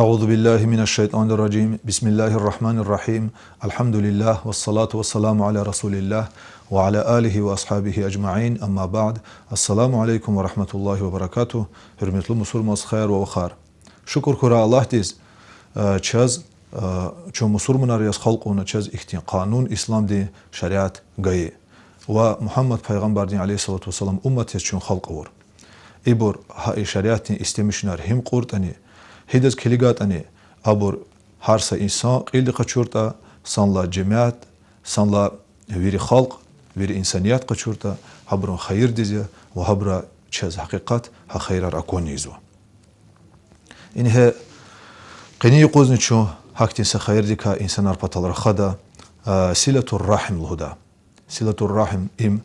أعوذ بالله من الشيطان الرجيم بسم الله الرحمن الرحيم الحمد لله والصلاة والسلام على رسول الله وعلى آله وأصحابه أجمعين أما بعد السلام عليكم ورحمة الله وبركاته hürmetli musulmans خير وخار شكر كرا الله ديز چاز چو مسلمان رياس خلقونا چاز اختين قانون اسلام دي شريعت غاي ومحمد پیغمبر دين عليه الصلاة والسلام امت چون خلق اور ابور هاي شريعت استمشنار هم قرطني هيدز كليغاتني ابور هارسا انسان قيل قچورتا سانلا جماعت سانلا ويري خلق ويري انسانيات قچورتا هبرون خير ديزي وهبرا چاز حقيقت ها خير اكونيزو انها قني يقوزن چو حقتين سخير ديكا انسان اربطال رخدا سلة الرحم الهدى سلة الرحم ام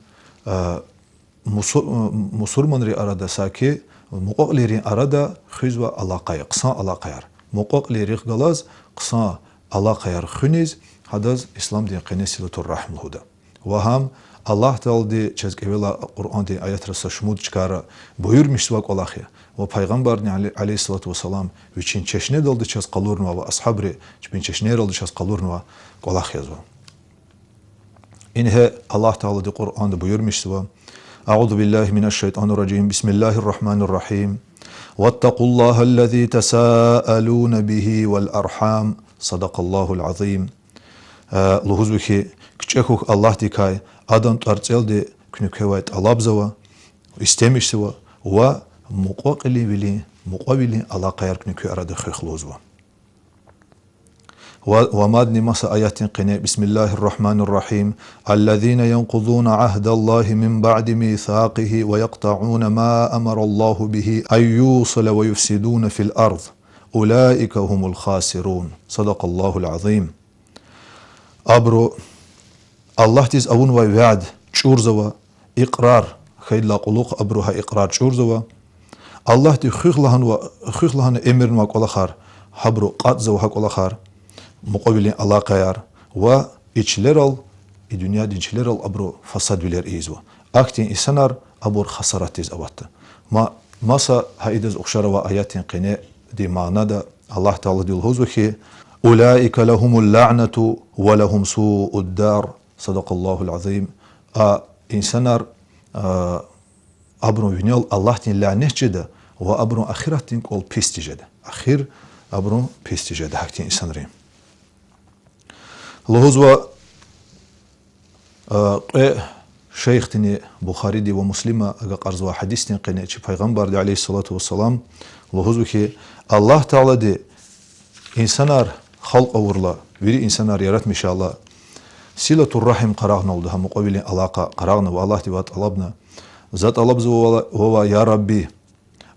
مسلمان ري ارada ساكي مقاقليرين ارada خيزوا علاقه قصا علاقه مقاقليري غلاز قصا علاقه خنيز هذا اسلام دين قني سلة الرحم الهدى وهم الله تعالى دي چزكيلا قرآن دي آيات رسا شمود چكارا بويرمش سواك والله و پیغمبر عليه الصلاة والسلام وچين چشنه دلد چاز قلورنوا و اصحاب ري چبين چشنه دلد چاز قلورنوا والله يزوا إنها الله تعالى دي قرآن دي بويرمش سوا أعوذ بالله من الشيطان الرجيم بسم الله الرحمن الرحيم واتقوا الله الذي تساءلون به والأرحام صدق الله العظيم لهزوكي كچكوك الله دي كاي آدم تارتيل دي كنوكوات ألابزوا استمشوا و مقابلي علاقة يركنكو أراد خيخلوزوا ومادني مسا آيات قناء بسم الله الرحمن الرحيم الذين ينقضون عهد الله من بعد ميثاقه ويقطعون ما أمر الله به أن يوصل ويفسدون في الأرض أولئك هم الخاسرون صدق الله العظيم أبرو الله تيز أون وعد شورزوا إقرار خيل قلوق أبروها إقرار شورزوا الله دي خيخلهن امرن وقلخار حبرو قاتزو حقلخار مقابل علاقه يار و içleral dünya dinçleral abro fasad biler izwa aktin insanar abor hasarat iz avattı masa haidez oxşara ve ayatin qine di manada Allah Teala dil huzuhi ulaika lahumul la'natu ve lahum su'ud dar sadaqallahul azim insanar abro vinyal Allah tin lanetçede ve abro ahiretin kol pisticede ahir abro pisticede haktin insanrım لهوزوا شيخ تني بخاري دي ومسلمة قرزوا حديث تني قناة پیغمبر دي عليه الصلاة والسلام لهوزوا كي الله تعالى دي إنسانار خلق أورلا ويري إنسانار يارات مشاء الله سلة الرحم قراغنا ولدها مقابل علاقة قراغنا والله دي وات ألبنا ذات ألبزوا هو يا ربي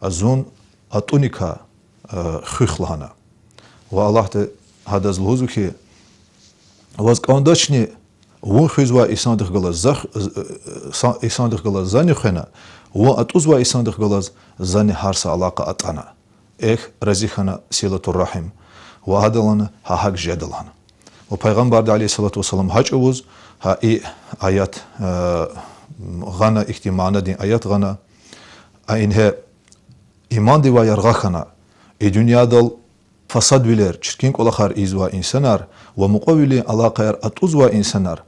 أزون أتونيكا خيخ لهنا والله هذا لهوزوا كي возкандачни вон хизва исандых глаз исандых глаз зани хена вон атузва исандых глаз зани харса алака атана эх разихана силатур рахим ва хадалана хак жадалана ва пайгамбар алейхи салату вассалам хач уз ха и аят гана ихтимана дин аят гана айнhe iman diva yargahana и dünyadal fasad biler çirkin kolakar izva insanar ve mukavili alaqayar atuzva insanar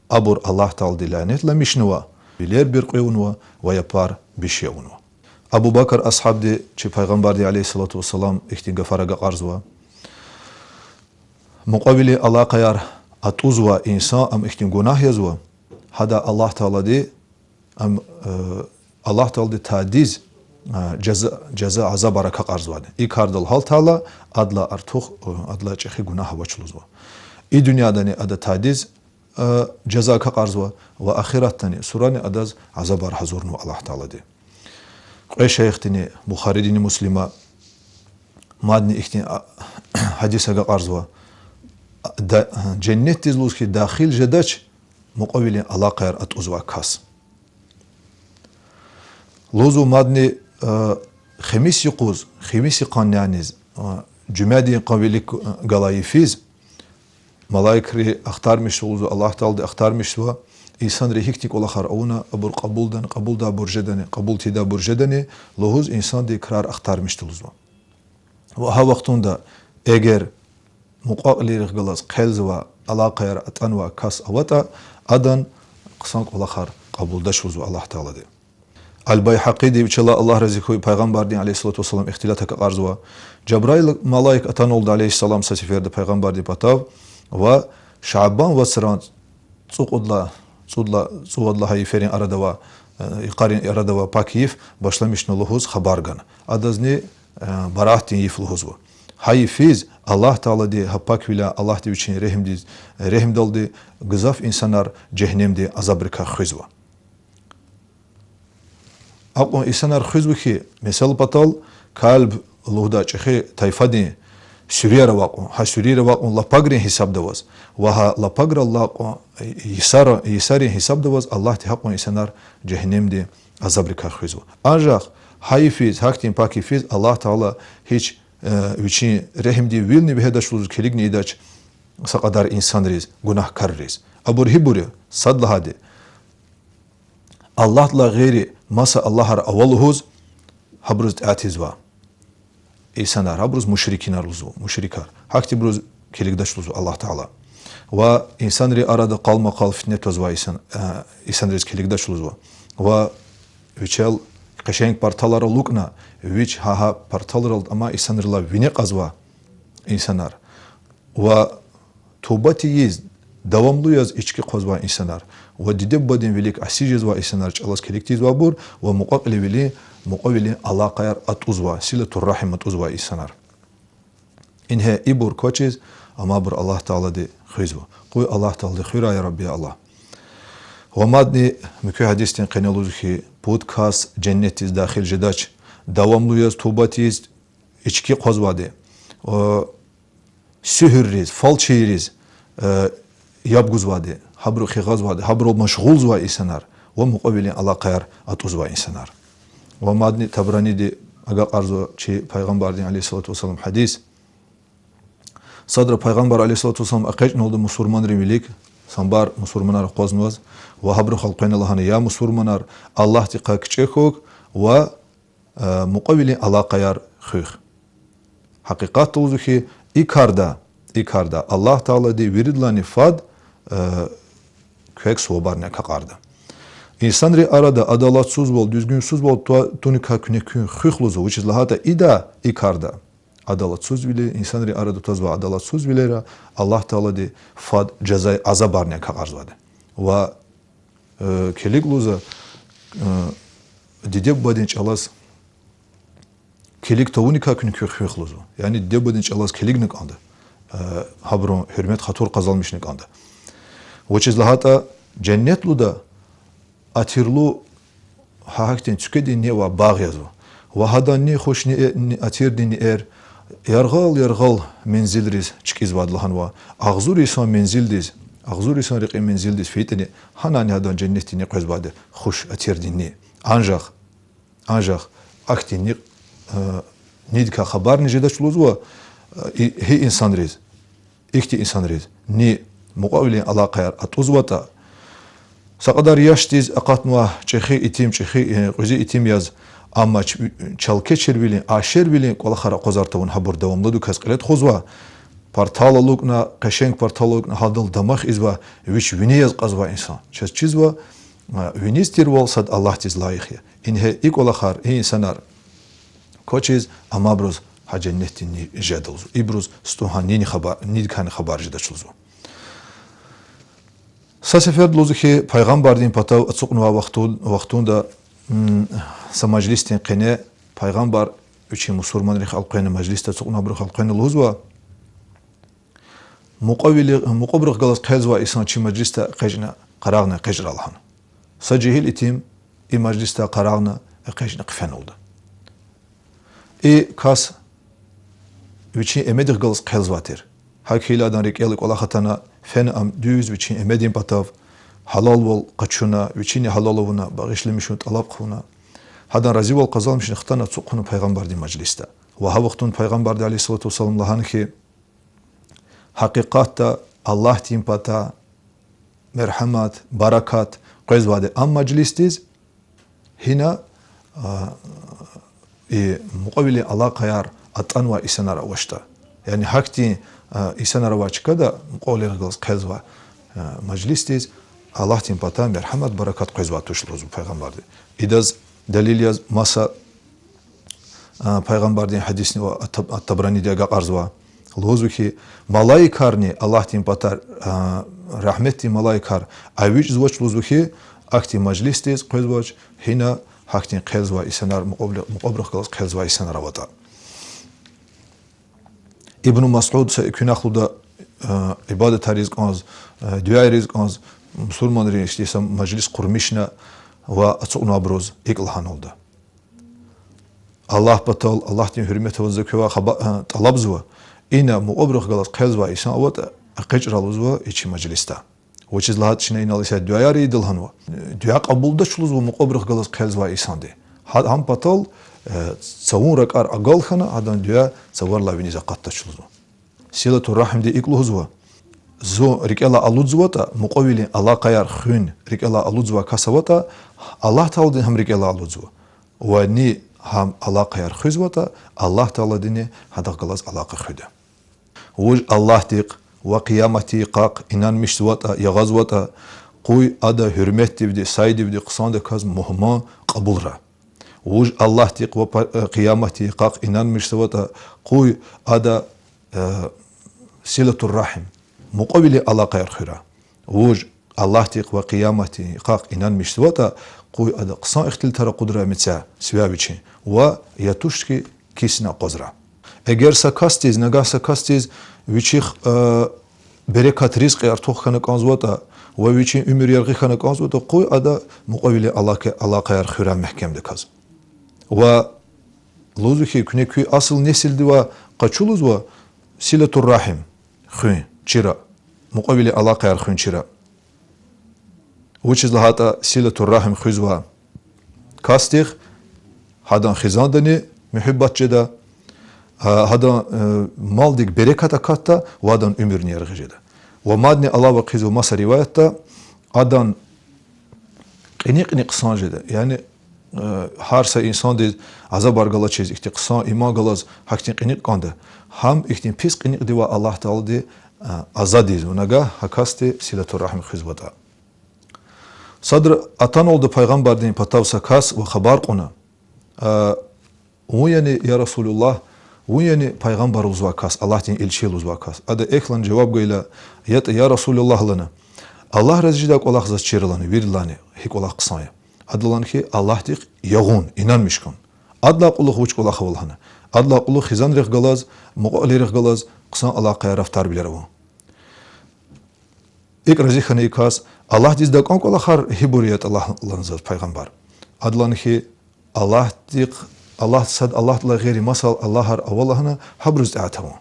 abur Allah Teala dilanetlemişneva biler bir qeyunva ve yapar bir şeyunva Abu Bakr ashabdi çi peygamber di aleyhissalatu vesselam ihtin gafaraga qarzva mukavili alaqayar atuzva insan am ihtin günah yazva hada Allah Teala di am Allah Teala di tadiz جزاء عذاب بركة قرضواد إي كاردل حال تعالى أدلا أرتوخ أدلا چخي گناه وچلوزوا إي دنيا داني أدا تاديز جزاء كقرضوا وآخرت تاني سوراني أداز عذاب بر حضورنو الله تعالى دي قوي شيخ تاني بخاري ديني مسلمة مادني اختين حديثة قرضوا جنة تزلوز كي داخل جداش مقابلين علاقة أتوزوا كاس لوزو مادني خميس يقوز خميس قانيانيز جمادي قابلك غلايفيز ملايكري اختار مش لوزو الله تعالى اختار مش سوا انسان ريحتك ولا خر اونا ابر قبول دا برجدني قبول تدا برجدني لوز انسان دي قرار اختار مش لوزو ва ҳа вақтунда эгер муқоқилирих галас қелзва алақаяр атанва кас авата адан қысанқ улахар қабулдаш узу Аллаҳ таъала де. Аль-Байҳақӣ дивчала Аллаҳ разикуи пайғамбарди алейҳиссалоту вассалам ихтилатака қарзва Ҷабраил малаик атанолда алейҳиссалам сасиферда пайғамбарди патав ва Шаъбан ва сиран цуадла ҳаиферин арадава иқарин арадава пакиев башламишну луҳуз хабарган адазни барахтин иф луҳузва ҳаифиз Аллаҳ таъала ди ҳапаквила Аллаҳ ди учин реҳм далди гизаф инсанар ҷеҳнемди азабрика хӯзва ақон инсанар хӯзва ки мисал патал калб луҳда чихи тайфадин сюрера вақон ҳа сюрера вақон лапагрин ҳисаб даваз ва ҳа лапагра лақон исарин ҳисаб даваз Аллаҳ ти ҳақон инсанар ҷеҳнемди азабрика хӯзва анжақ ҳаифиз ҳактин пакифиз Аллаҳ таъала ҳеҷ вичин реҳмди вилни беҳедашулуз келигни идач сақадар инсанриз гунаҳкарриз абурҳи буре садлаҳади Аллаҳ ла ғейри маса Аллаҳар аввалуҳуз ҳабруз таътизва инсанар ҳабруз мушрикинарлузу мушрикар ҳакти буруз келигдашлузу Аллаҳ таъала ва инсанри арада қалмақал фитнетозва инсанриз келигдашлузва ва вичел қишенг парталара лукна вич ҳаҳа парталрал ама инсанрила винеқазва инсанар ва тӯбати yiz давамлуяз ички қозва инсанар ва диде бадин велик асижезва инсанар чалас келиктизва бур ва муқоқили вили муқовили алақаяр атузва силатурраҳим атузва инсанар инҳе ибур кочиз ама бур Аллаҳ таъала ди хӯзва қуй Аллаҳ таъала ди хӯра я рабби Аллаҳ ва мадни микӯ ҳадистин қинелуз ки подкас ҷеннетиз дахил жидач давамлуяз тӯбатиз ички қозваде сӯҳрриз фалчириз ябгузваде ҳабру хиғазваде ҳабру машғулзва инсанар ва муқобилин алақаяр атузва инсанар ва мадни табраниди ага қарзва чи пайғамбарди алейҳиссалоту вассалам ҳадис садра пайғамбар алейҳиссалоту вассалам ақеҷнолди мусулманри вилик самбар мусулманар қознуваз ва ҳабру халқойналаҳана я мусулманар Аллаҳ ти қакчехук ва муқобилин алақаяр хӯх ҳақиқат тузу ки икарда Аллаҳ таъала ди виридлани фад кӯек суобарне кақарда инсанри арада адолатсуз бол дузгунсуз бол туни какунекун хӯхлузу вичизлаҳата ида икарда адолатсуз виле инсанри арада тазва адолатсуз вилера Аллаҳ таъала ди фад ҷазаи азабарне кақарзваде ва келиглуза диде бадин чалас келик тавуни какунекун хӯхлузу яъни диде бадин чалас келик никанда ҳабру ҳурмат хатур қазал мишниканда вачизлаҳата ҷаннетлуда атирлу ҳахактин цукеди не ва бағязу ва ҳаданни хушни атирдини эр ярғал мензилриз чикизвадлаҳан ва ағзурисон мензилдиз ағзурисон риқи мензилдиз фитини ҳанани ҳадан ҷаннетини қӯзбаде хуш атирдини анжақ актини нидка хабар нижедачулузва ҳи инсанриз ихти инсанриз ни муқовилин алақаяр атузвата сақадар яштиз ақатнуа чихи итим чихи қӯзи итим яз амма чалке червилин ашервилин қолахара қозартавун ҳабур давамладу казқилет хузва партала лукна қашенг партала лукна ҳадал дамах изва вич вини яз қазва инсон час чизва винистирвал сад Аллаҳ тиз лаихия инҳе и қолахар и инсанар кочиз амабруз ҳаҷаннети ни жадалзу ибруз стуҳанини хабар нидкани хабар жидачулзу сасефердлузу ки пайғамбардин патав ацуқнуа вақтунда са маҷлистин қине пайғамбар учи мусулманри халқони маҷлиста цуқна биру халқони лузва муқобирих галас қезва исан чи маҷлиста қежна қарағна қежралхан са ҷиҳил итим и маҷлиста қарағна қежна қифенулда и кас вичин эмедих галас қелзватир ҳакиладан рикели қолахатана фен ам дюз вичин эмедин патав ҳалол вол қачуна вичини ҳалоловуна бағишли мишун талаб қуна ҳадан рази вол қазал мишин хтана цуқуну пайғамбарди маҷлиста ва ҳавақтун пайғамбарди алейҳиссалоту вассалам лаҳан ки ҳақиқатта Аллаҳ тин пата мерҳамат баракат қӯзваде ам маҷлистиз ҳина и муқобили алақаяр ატანვა ისენ არა ვაშტა yani hakti ისენ არა ვაჩკადა ყოლერგოს ყეზვა majlistis Allah tin pata merhamat barakat qezva tuşluzu peygamberdi idaz daliliyaz masa peygamberdi hadisni va at-Tabrani diye qarzva lozu ki malaikarni Allah tin pata rahmeti malaikar ayvic zvoch lozu ki akti majlistis qezvach hina haktin qezva isenar muqabraq qezva isenar avata İbn Mas'ud künaxluda ibadet rizqaz dua rizqaz musulmonlar işte majlis qurmishna va açuqna abroz iqlhan oldu. Allah batal Allah'ın hürmeti ve zekâ ve talabzwa ina muqabraq galas qezva isan vat aqicraluzwa içi majlista. Which is lahat shina inal isa dua ridilhanwa. Dua qabulda shuluzwa muqabraq galas qezva isandi. Ham batal savun rakar agalkhana adan dua savar lavini zaqatta shuluzwa. Silatu rahim de iqluzwa. Zo rikala aluzwata muqawili Allah qayar khun rikala aluzwa kasawata Allah taala ham rikala aluzwa. Wa ni ham Allah qayar khuzwata Allah taala dini hada galas alaqa khuda. Wuj Allah tiq wa qiyamati qaq inan mishwata yagazwata quy ada hürmet divdi say divdi qisanda kaz muhma qabulra. Wuj Allah tiq wa qiyamati qaq inan mishwata quy ada silatur rahim muqabili alaqa yarkhira wuj Allah tiq wa qiyamati qaq inan mishwata quy ada qsan ikhtil tara qudra mitsa svavichi wa yatushki kisna qozra eger sakastiz naga sakastiz vichikh berekat rizqi artuq khana qanzwata wa vichi umr yarghi khana qanzwata quy ada muqabili alaqa yarkhira mahkamda kaz wa lozuki kuneki asıl nesildi wa qaçuluz wa silatur rahim khun chira muqabili alaqa yarkhun chira which is lahata silatur rahim khuzwa kastig hadan khizandani muhibbat jeda hadan maldik berekata katta vadan ömrünü yargıcıda ve madni Allah ve qizu masa rivayatta adan qini qsancıda yani harsa insan de azab argalaçız ihti qsan ima galaz haktin qini qanda ham ihtin pis qini diva Allah taala de azadiz unaga hakasti silatur rahim khizbata sadr atan oldu peygamberden patavsa kas ve haber qona o yani ya Resulullah o yani peygamber uzvakas Allah'ın elçisi uzvakas ada eklan cevap gıyla ya Resulullah lana Allah razıcıda kolaq zas çırılanı verilani hik olaq qsaya adlan ki Allah dik yağun inanmışkın adla quluq uç kolaq olhana adla quluq xizan rih galaz muqalir galaz qsan Allah qayaraftar bileru ik razixani kas Allah dizda qonqola xar hiburiyat Allah lanzaz peygamber adlan ki Allah dik Allah sad Allah la gayri masal Allah har awallahna habruz atamu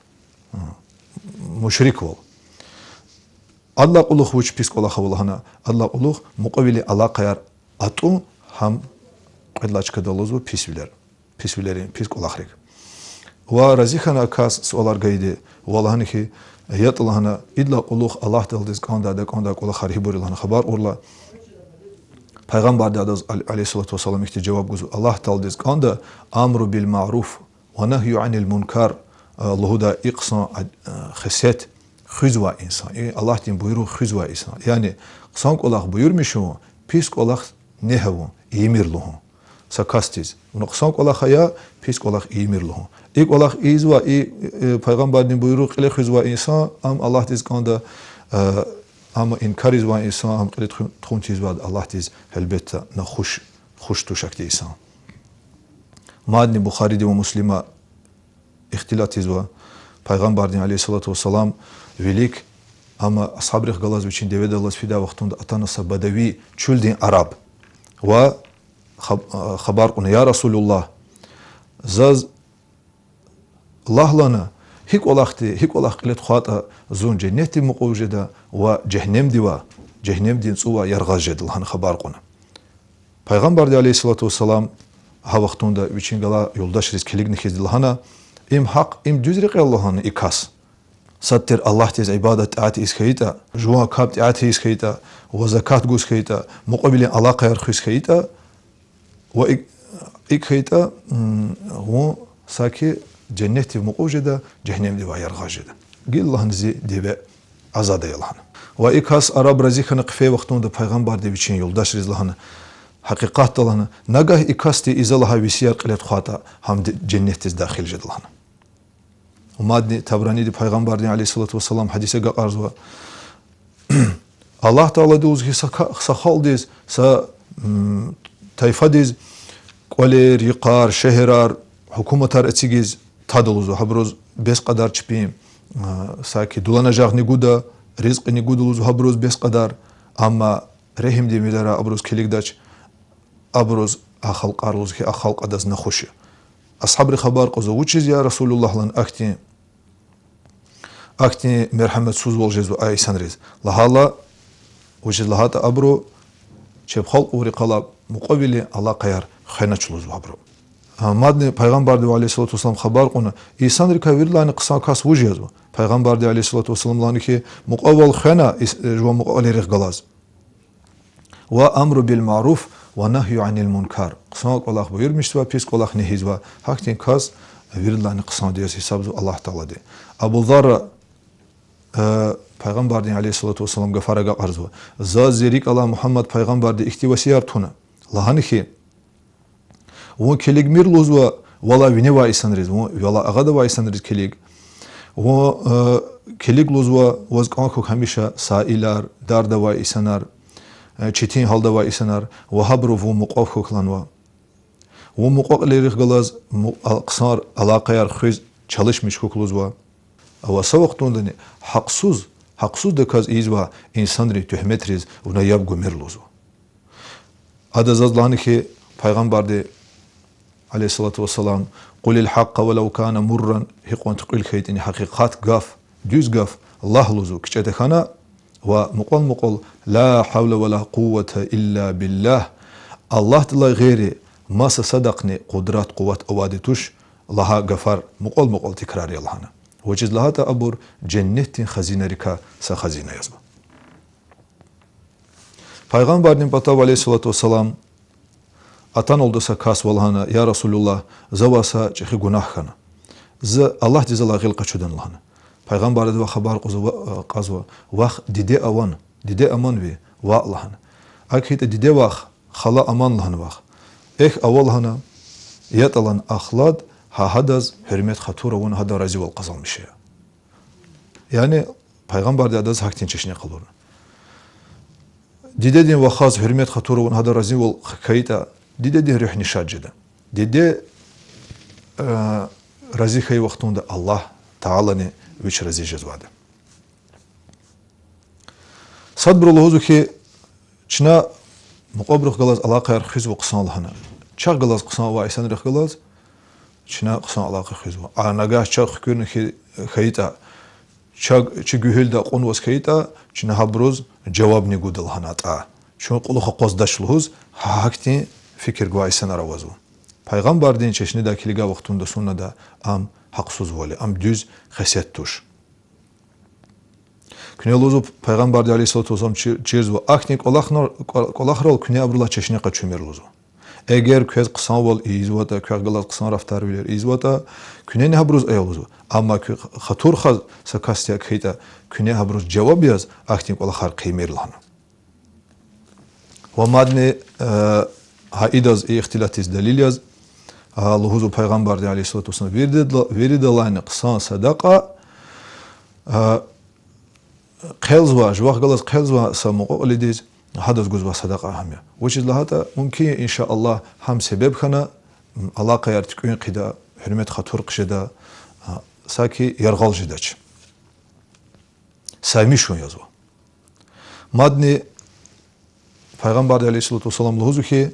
mushrik ol Allah quluq uç pis qola xawlahana Allah quluq muqavili Allah qayar atu ham qedlaçka dolozu pisvilerin pis qolaqrik va razixana kas solar gaydi walahani ki yatlahana idla quluq Allah daldiz qanda da qanda qola xariburilana xabar orla Peygamber de aleyhissalatu vesselam işte cevap guzu Allah daldiz qanda amru bil ma'ruf ve nahyu anil munkar Allahu da iqsa khisat khuzwa insan Allah din buyruğu khuzwa insan yani qsan qolaq buyurmuşu pis qolaq nehavu emirluhu sakastiz bunu qsan qolaq ya pis qolaq emirluhu ik qolaq izwa peygamberin buyruğu qile khuzwa insan am Allah diz qanda ama inkariz va insan am qilet khuntiz va Allah diz elbette na xush tuşakti insan madni Bukhari'de ve Müslim'e ihtilatiz va peygamberin aleyhissalatu vesselam velik ama ashabri galaz için devede Allah fida vaxtında atanasa badavi çüldin Arab ve haber quna ya Resulullah zaz Allahlana hik olaq qilet xata zun cenneti muqawjeda ve cehennem diva cehennem din suva yargazjed lan haber quna Peygamber aleyhissalatu vesselam ha vaxtında için gala yoldaş rizkiligni khizdilhana im haq im düzriq Allah'ın ikas sattir Allah tez ibadet ati iskayta juwa kabt ati iskayta ve zakat guskayta muqabili alaqa yarkhayta ve ikhayta hu saki جنتی مقوجده جهنم دی وایار غاجده گیل لحنزی دیو azade yalhan. Ve ikas Arab razikhanı qıfe vaxtında Peygamber de biçin yoldaş rizlahını hakikat dalahını nagah ikasti izalaha visiyar qilet xata ham cennetiz daxil jedlahını. Umadni Tabrani de Peygamber de aleyhissalatu vesselam hadise gaqarz ve Allah Teala de uzhi sakhal diz sa tayfa diz qoler yiqar şehrar hukumatar etsigiz taduluzu habroz bes qadar çipim ساكي دولانا جاغ نيغودا رزق نيغودلوز هبروز بس قدر اما رحم دي ميدارا ابروز كليك داش ابروز اخلق ارلوز كي اخلق ادز نخوشي اصحاب خبر قزو وچيز يا رسول الله لن اكتي مرحمت سوز والجزو اي سنريز لهالا وجز لهات ابرو چيب خلق وري قلاب مقابل الله قيار خينچلوز ابرو مادني پیغمبر دی علیه الصلاه والسلام خبر قونه ایسان ریکاویر لانی قصا کاس وجیزو پیغمبر دی علیه الصلاه والسلام لانی که مقاول خنا جو مقاول رخ غلاز و امر بالمعروف و نهی عن المنکر قصا قلاق بuyurmuştu و pis qolaq nehiz و haktin kas virilani qصا diyas hesabzu Allah Taala de Abu Zar پیغمبر دی علیه الصلاه والسلام gafaraga arzu zazirik Allah Muhammed پیغمبر دی ihtivasiyar tuna lahani ki वो केलिग मिर लोजवा वाला विने वाई सनरिज वो वाला अगदा वाई सनरिज केलिग वो केलिग लोजवा वज कांखो हमेशा साइलार दारदा वाई सनर चितिन हलदा वाई सनर वो हब्रो वो मुqafखो खलानवा वो मुqaqले रिगलाज aqsar alaqayar khiz çalışmış kokluzwa ava savaqtundani haqsuz da kaz izwa insanri tuhmetriz una yabgu mirluzwa adazazlani ki peygamber de aleyhissalatu vesselam qulil haqqa ve lev kana murran hiqon tqil khaytini haqiqat gaf düz gaf Allah luzu kichete khana ve muqal la havle ve la kuvvete illa billah Allah dila gayri masa sadaqni qudrat quvvat avaditush laha gafar muqal tikrar yalhana veciz lahata abur cennetin khazinarika sa khazina yazma Peygamberin patav aleyhissalatu vesselam atan oldusa kas valhana ya Resulullah zavasa çexi günah khana z Allah dizala gil qaçudan lahana Peygamber de xabar qazwa vax dide aman ve va lahana akite dide vax khala aman lahana vax aval hana yatalan akhlad ha hadaz hürmet khatura ve hada razi val qazalmış ya yani Peygamber de adaz haktin çeşine qalur dide din vaxaz hürmet khatura ve hada razi val kayta Dide de ruh nişacıda. Dide razikayı vaxtunda Allah Taala'nı viç razi jazvada. Sadbruluhuzu ki çina muqabrıq qalaz alaqayar xiz ve qısan lahana. Çağ qalaz qısan ve aysan rıq qalaz çina qısan alaqa xiz ve anagah çağ xükürnü ki xayita çı gühülda qon was xayita çina habroz cevab ne gudal hanata. Çun qulu qazdaşluhuz hakti fikir guaysan aravazu. Peygamber din çeşni da kiliga vaxtunda sonra da am haqsuz vali, am düz xesiyet tuş. Künelozu Peygamber de aleyhissalatu vesselam çirz ve aknik olaqral küne abrula çeşni qaçumerlozu. Eğer köz qısan val izvata, köz galat qısan raftar bilir izvata, küne ne habruz ayoluzu. Ama xatur xaz sakastya khayta küne habruz cevap yaz, aknik olaqar qiymerlana. Ve madne haidaz ihtilatiz delil yaz Allahu Peygamber de aleyhissalatu vesselam veridalayni qısan sadaqa qelzva jvaq galas qelzva samuqolidiz hadaz guzva sadaqa hamya which is lahata mumkin inşallah ham sebep khana alaqa yartikün qida hürmet khatur qishida saki yargal jidaç saymışın yazva madni Peygamber de aleyhissalatu vesselam luzu ki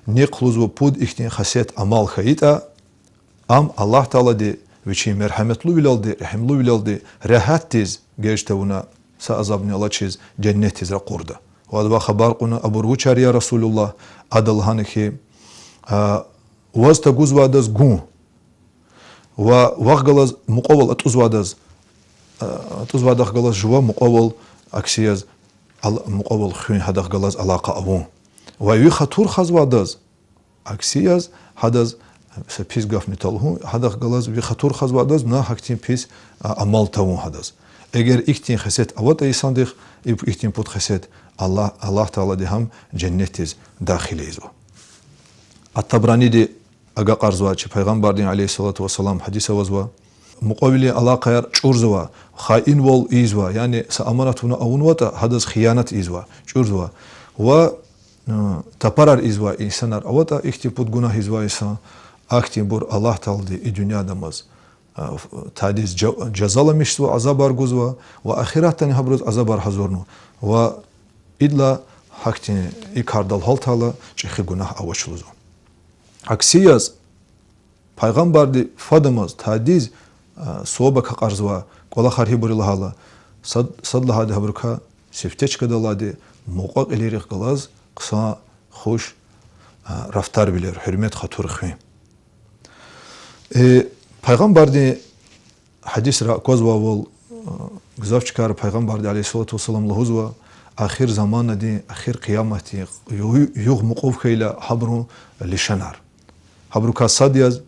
Niqluz ve pud ihtin khasiyet amal khayita am Allah Taala de viçi merhametli bilaldi rahimli bilaldi rahat tiz geçtevuna sa azabni Allah çiz cennet tiz qurda ve xabar quna abu ruçar ya Resulullah adalhan ki wasta guzvadas gun ve vaqgalaz muqaval atuzvadas atuzvadah galaz jwa muqaval aksiyaz muqaval khun hadah galaz alaqa avun ve yu khatur khazvadaz aksiyaz hadaz са пис гаф металху хадах галаз ви хатур хазвадаз на хактин пис амал тавун хадаз эгер ихтин хасет авата исандих ихтин пут хасет Аллах Таала дихам дженнетиз дахилезо ат-Табрани ди ага qarзва чи пайғамбар дин алейхиссалату вассалам хадиса вазва муқабили алақаяр чурзва хаин вол изва яни са аманатуна авунвата хадаз хиянат изва чурзва ва тапарар изва инсанар авата ихти пут гунах изва иса акти бур Аллах Таалди и дунядамаз тадиз джазала мишва азабар гузва ва ахиратани хабруз азабар хазурну ва идла хакти и кардал халтала чихи гунах авашлузу аксияз пайғамбарди фадамаз тадиз соба кақарзва кола хархи бурилахала садлахади хабрука сифтечка далади муқақ илирих галаз қыса хуш рафтар билер хурмет хатур хви пайғамбарди хадисра козва вол гзавчкар пайғамбарди алейхиссалату вассалам лахузва ахир заманади ахир қиямати юг муқов хейла хабру лишанар хабрука садияз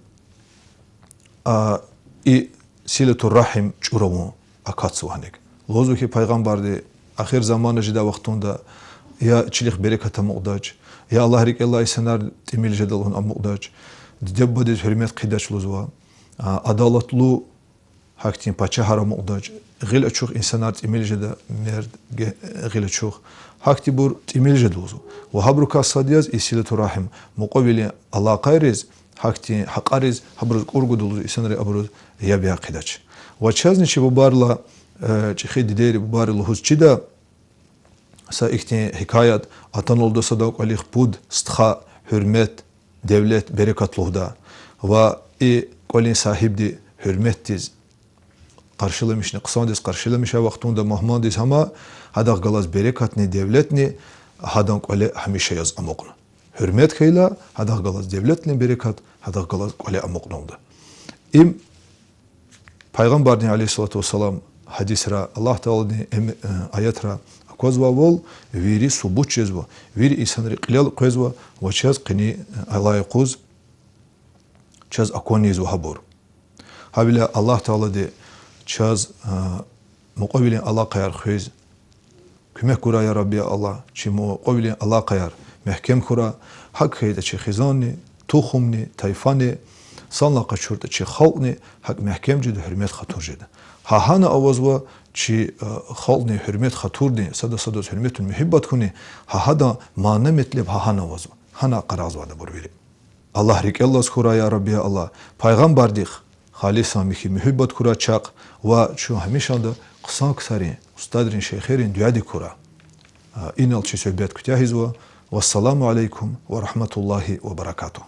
и силатур рахим чураву акацуанек лозухи пайғамбарди ахир замана жида вақтунда я члих береката муqdaç ya Allah rik Allah isanar timil jadalhun muqdaç debbadi hürmet qidaç luzwa adalatlu haktin paçahara muqdaç gil açuq insanar timil jada merd gil açuq hakti bur timil jadluzu wa habruka sadiyaz isilatu rahim muqabili Allah qayriz hakti haqariz habruz qurgudulu insanari abruz ya bi qidaç wa chaznichi bu barla chixi dideri bu barla huzchida sa ихти хикаят атан олду садак алих буд стха hürmet devlet berekatluhda ve kolin sahibdi hürmettiz karşılamışını kısandız karşılamışa vaktunda mahmadiz ama hadak galaz berekatni devletni hadan kole hamişe yaz amokna hürmet kayla hadak galaz devletni berekat hadak galaz kole amoknunda im Peygamber aleyhissalatu vesselam hadisra Allah Teala'nın ayatra козва вол вири субут чезва вири исанри қилал қозва ва час қини алай қуз час акони зу хабур хабила Аллах Таала де час муқабили Аллах қаяр хиз кумек кура я Рабби Аллах чи муқабили Аллах қаяр мехкем кура хак хейда чи хизани тухумни тайфани санла қачурда чи халқни хак мехкем жида хурмет хатур жида хахана авазва чи хални hürmet khaturni sada hürmetun muhibbat kuni hahada mana metleb hahana vazva hana qarazvada burviri Allah rik Allah skura ya Rabbi Allah paygambardih halisa mihi muhibbat kura chaq va şu hamishanda qısan qısari ustadrin şeyxerin duadi kura inal chi söhbet kutahizva vassalamu aleykum ve rahmetullahi ve barakatuh